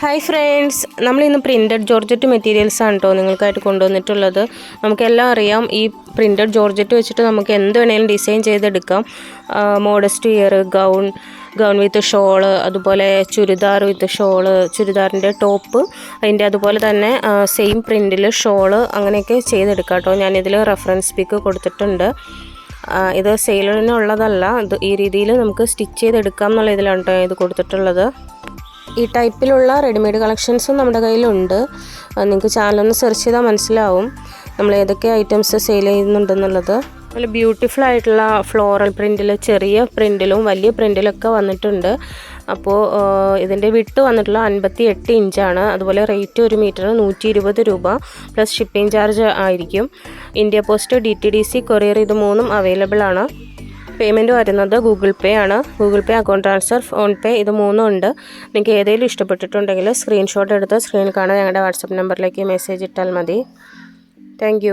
Hi friends, നമ്മളിന്ന് printed georgette materials ആണ് കേട്ടോ നിങ്ങൾക്കായിട്ട് കൊണ്ടുവന്നിട്ടുള്ളത്. നമുക്കെല്ലാം അറിയാം, ഈ പ്രിൻറ്റഡ് ജോർജറ്റ് വെച്ചിട്ട് നമുക്ക് എന്ത് വേണമെങ്കിലും ഡിസൈൻ ചെയ്തെടുക്കാം. Modest wear, gown with shawl, അതുപോലെ ചുരിദാർ വിത്ത് ഷോള്, ചുരിദാറിൻ്റെ ടോപ്പ്, അതിൻ്റെ അതുപോലെ തന്നെ സെയിം പ്രിൻറ്റിൽ ഷോള്, അങ്ങനെയൊക്കെ ചെയ്തെടുക്കാം കേട്ടോ. ഞാനിതിൽ റെഫറൻസ് പിക്ക് കൊടുത്തിട്ടുണ്ട്. ഇത് സെയിലിനുള്ളതല്ല, ഇത് ഈ രീതിയിൽ നമുക്ക് സ്റ്റിച്ച് ചെയ്തെടുക്കാം എന്നുള്ള ഇതിലാണ് കേട്ടോ ഇത് കൊടുത്തിട്ടുള്ളത്. ഈ ടൈപ്പിലുള്ള റെഡിമെയ്ഡ് കളക്ഷൻസും നമ്മുടെ കയ്യിലുണ്ട്. നിങ്ങൾക്ക് ചാനലൊന്ന് സെർച്ച് ചെയ്താൽ മനസ്സിലാവും നമ്മൾ ഏതൊക്കെ ഐറ്റംസ് സെയിൽ ചെയ്യുന്നുണ്ടെന്നുള്ളത്. നല്ല ബ്യൂട്ടിഫുൾ ആയിട്ടുള്ള ഫ്ലോറൽ പ്രിൻറ്റിൽ, ചെറിയ പ്രിൻറ്റിലും വലിയ പ്രിൻറ്റിലൊക്കെ വന്നിട്ടുണ്ട്. അപ്പോൾ ഇതിൻ്റെ വിട്ട് വന്നിട്ടുള്ള 58 ഇഞ്ചാണ്. അതുപോലെ റേറ്റ് 1 മീറ്റർ 120 രൂപ പ്ലസ് ഷിപ്പിംഗ് ചാർജ് ആയിരിക്കും. ഇന്ത്യ പോസ്റ്റ്, DTDC, കൊറിയർ ഇത് മൂന്നും അവൈലബിൾ ആണ്. പേയ്മെൻറ്റ് വരുന്നത് ഗൂഗിൾ പേ ആണ്. ഗൂഗിൾ പേ, അക്കൗണ്ട് ട്രാൻസ്ഫർ, ഫോൺ പേ ഇത് മൂന്നും ഉണ്ട്. നിങ്ങൾക്ക് ഏതെങ്കിലും ഇഷ്ടപ്പെട്ടിട്ടുണ്ടെങ്കിൽ സ്ക്രീൻഷോട്ട് എടുത്ത് സ്ക്രീനിൽ കാണാൻ ഞങ്ങളുടെ വാട്സപ്പ് നമ്പറിലേക്ക് മെസ്സേജ് ഇട്ടാൽ മതി. താങ്ക്